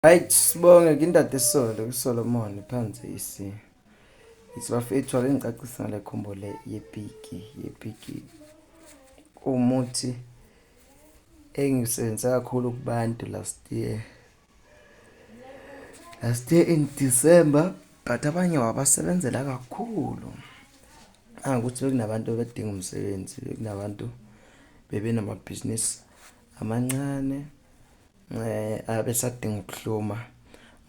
Right, sibonge kindaba esolo kuSolomon phansi isi bafethu ake ngicacisa ngale khombo le yepiki umuthi engisebenza kakhulu kubantu last year in December, but abanye wabasebenzela kakhulu ukuthi bekunabantu bedinga umsebenzi, bekunabantu bebenamabhizinisi amancane abesadinga ukuhluma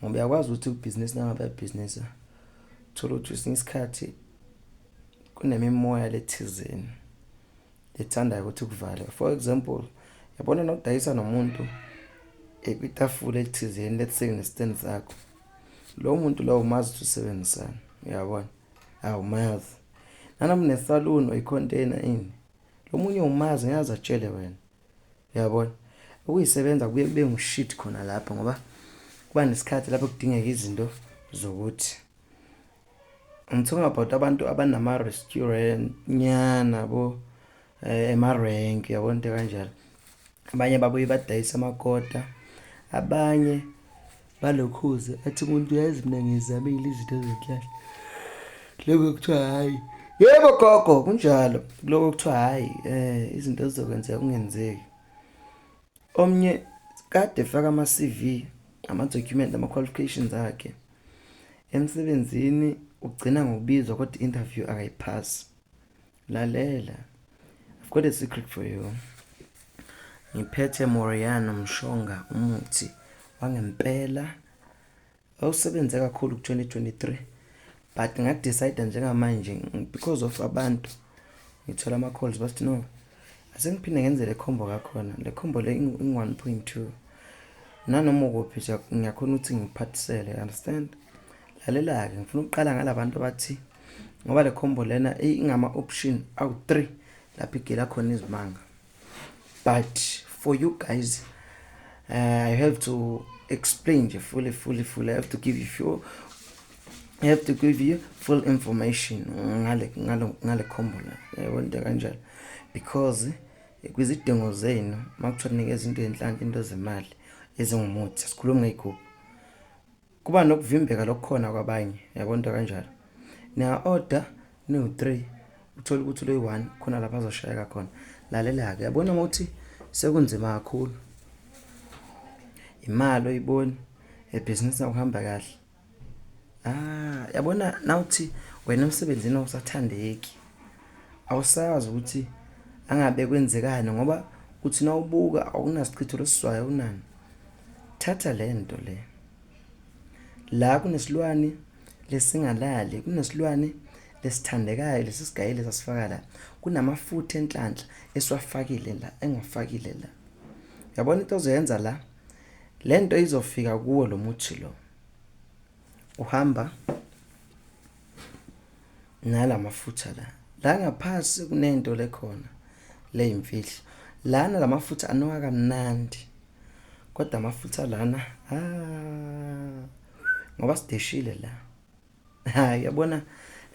ngoba uyakwazi ukuthi ubhizinisi nangabe ibhizinisi thola ukuthi isinye isikhathi kunemimoya lethizeni lethanda ukuthi kuvale. For example, yabona nokudayisa nomuntu kwitafula elithizeni, let's say nestand zakho, lo muntu lo umazi ukuthi usebenzisana, uyabona, awumazi. Nanoma nesaluni or icontainer ini, lo munye umazi ngiyazi atshele wena, uyabona. Ukuyisebenza kubuye kube ngushit khona lapho ngoba kuba nesikhathi lapho kudingeka izinto zokuthi I'm talking about abantu abanama restaurant nyana emarenk, yabona into kanjalo. Abanye babuye badayisa amakota, abanye balokhuze athi umuntu yazi mina ngizamile izinto ezinhlahla, lokho kuthiwa hayi yebo gogo kunjalo, lokho kuthiwa hayi izinto zizokwenzeka kungenzeki. Omnye kade faka ama-CV, ama-document, ama-qualifications akhe emsebenzini, ugcina ngokubizwa kodwa interview akayiphasi. Lalela, I've got a secret for you. Ngiphethe Moriano Mshonga, umuthi wangempela awusebenze kakhulu ku-2023, but ngakudecide njengamanje because of abantu ngithola ama-calls bathi no, asengiphinde ngenze le combo kakhona, le combo le ing-1.2 nanoma ukuphi ngiyakhona ukuthi ngiphathisele, understand. Lalela-ke, ngifuna ukuqala ngalabantu abathi ngoba le combo lena ingama-option awu-3 lapho igela khona izimanga. But for you guys, I have to explain you fully. I have to give you full information ngale combo la, yabona into kanjalo, because kwizidingo zenu makuthiwa nikeza into enhlanhla, into zemali ezingumuthi, sikhuluma ngeyigubhu, kuba nokuvimbeka lokukhona kwabanye, yabona into kanjalo. Order no-3 uthola ukuthi lo 1 khona lapha azoshayeka khona. Lalela-ke, yabona ukuthi sekunzima kakhulu, imali oyiboni, ebhizinisi akuhamba kahle. Yabona nawuthi wena emsebenzini awusathandeki, awusazi ukuthi angabe kwenzekani ngoba uthi nawubuka awunasichitho lesizwayo unani. Thatha lento le, la kunesilwane lesingalali, kunesilwane lesithandekayo, lesisigayile sasifaka la, kunamafutha enhlanhla esiwafakile la, engafakile la. Yabona into ozoyenza la, lento izofika kuwo lo muthi lo, uhamba nala mafutha la ngaphansi kunento lekhona le imfihlo lana, lamafutha anoka kamnandi, kodwa amafutha lana ngoba sideshile la, yabona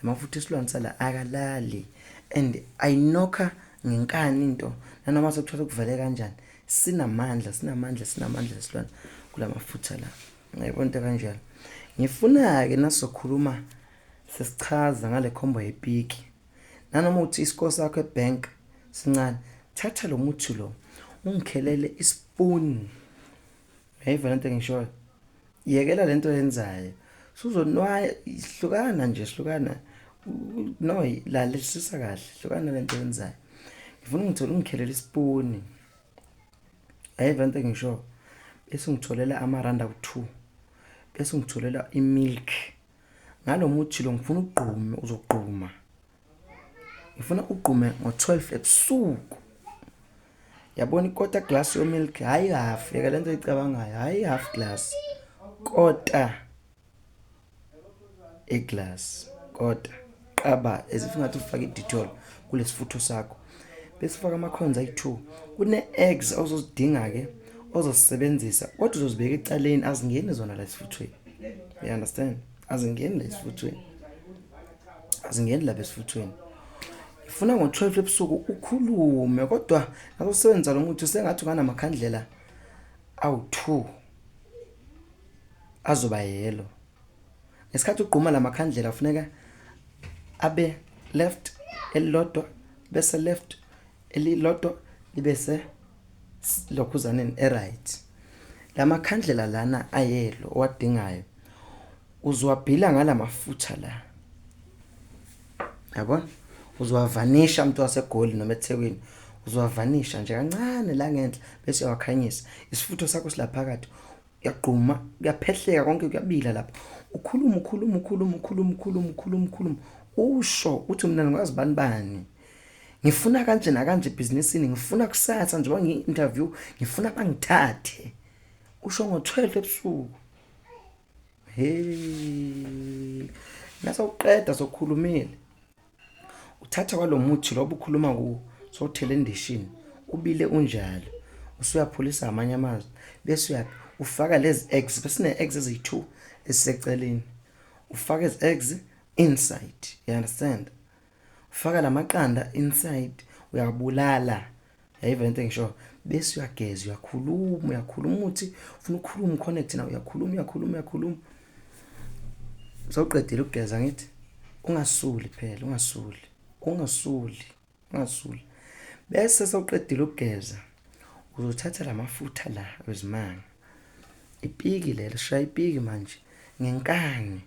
lamafutha esilwane sala akalali and ayinokha ngenkani into, nanoma sekuthiwa kuvele kanjani, sinamandla silwane kulamafutha la, yabona into kanjalo. Ngifuna-ke nasokhuluma sesichaza ngale combo yepiki, nanoma uthi isikole sakho ebank sincane, thatha lo muthi lo ungikhelele ispoon, yayiva lento engishoyo, yekela lento yenzayo, suzonwaya, hlukana no, lalisisa kahle, hlukana lento yenzayo. Ngifuna ungikhelele ispoon, yayiva lento engishoyo, bese ngitholela amaranda ku2, bese ngitholela imilk. Ngalo muthi lo ngifuna ugqume, uzogquma, ngifuna ugqume ngo-12 ebusuku. Yabona ikota glass yomilk, hayi half, yeka lento oyicabangayo, hayi half glass, kota eglass, kota qaba as ngathi ufaka i-Dettol kulesifutho sakho, bese ufaka amakhonza ayi2, kune-eggs ozozidinga-ke ozosebenzisa, kodwa uzozibeka ecaleni, azingeni zona la esifuthweni, you understand, azingeni la esifuthweni, azingeni la besifuthweni. Ngifuna ngo-12 ebusuku ukhulume, kodwa nakusebenza lo muthi sengathi unganamakhandlela awu2, azoba yellow. Ngesikhathi ugquma lamakhandlela kufuneka abe left elilodwa bese left elilodwa libese lokhuzaneni right. Lamakhandlela lana ayelo owadingayo uzowabhila ngalamafutha la. Yabona? Uzowavanisha umuntu waseGoli noma eThekwini. Uzowavanisha nje kancane la ngenhla bese uyawakhanyisa. Isifutho sakho silaphakathi. Uyaqhuma, kuyaphehleka konke kuyabila lapha. Ukhuluma. Usho uthi mina ngikwazi bani. Ngifuna kanje na kanje ebhizinisini, ngifuna kusasa nje bangi-interview, ngifuna bangithathe. Usho ngo-12 ebusuku. Hey. Nasawuqeda sokukhulumile. Uthatha kwalomuthi lo obukhuluma kuwo, sowuthela endishini. Ubile unjalo. Usuyaphulisa amanye amazwi. Bese ufaka lezi eggs, bese ne eggs eziyi2 esiseceleni. Ufaka ezi eggs inside. You understand? Ufaka lamaqanda inside, uyabulala. Yayiva into engisho. Bese uyageza, uyakhuluma uthi ufuna ukukhuluma uconnect na uyakhuluma. Sawuqedile ukugeza ngithi ungasuli phela, ungasuli. Bese sawuqedile ukugeza uzothatha lamafutha la wezimanga. Ipiki lelo shaya ipiki manje ngenkani.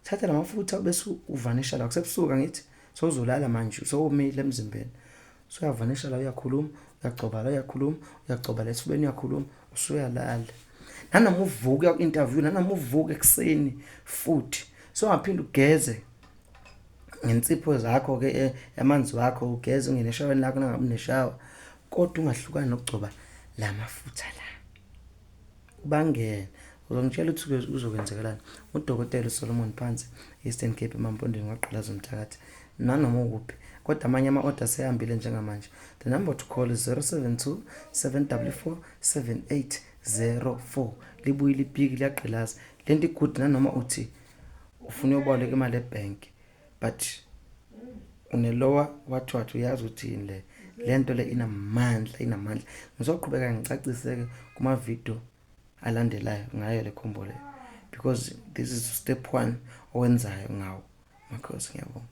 Uthatha lamafutha bese uvanisha la kusebusuka ngithi sowuzolala manje sowumile emzimbeni. So uyavanisha la uyakhuluma, uyagcoba la uyakhuluma, uyagcoba la esifubeni uyakhuluma, usuyalala. Nanoma uvuka ku-interview, nanoma uvuka ekseni futhi so ungaphinda ugeze ngensipho zakho ke amanzi wakho ugeze ungene eshaweni lakho nangabe uneshawa kodwa ungahlukani nokugcoba lamafutha la. Ubangene uzongitshela ukuthi uzokwenzekalani. Udokotela uSolomon Phansi Eastern Cape eMampondweni waqalaza umthakathi nanoma ukuphi kodwa amanye ama-orders sehambile njengamanje. The number to call is 072 744 7804. Libuyile ibhiki liyaqalaza lento good nanoma uthi ufuna uyoboleka imali ebank but unelower what uyazi ukuthi yini lento le inamandla. Ngizoqhubeka ngicaciseke kuma video alandelayo ngayo le khombo le because this is step 1 owenzayo ngawo. Makhosi ngiyabonga.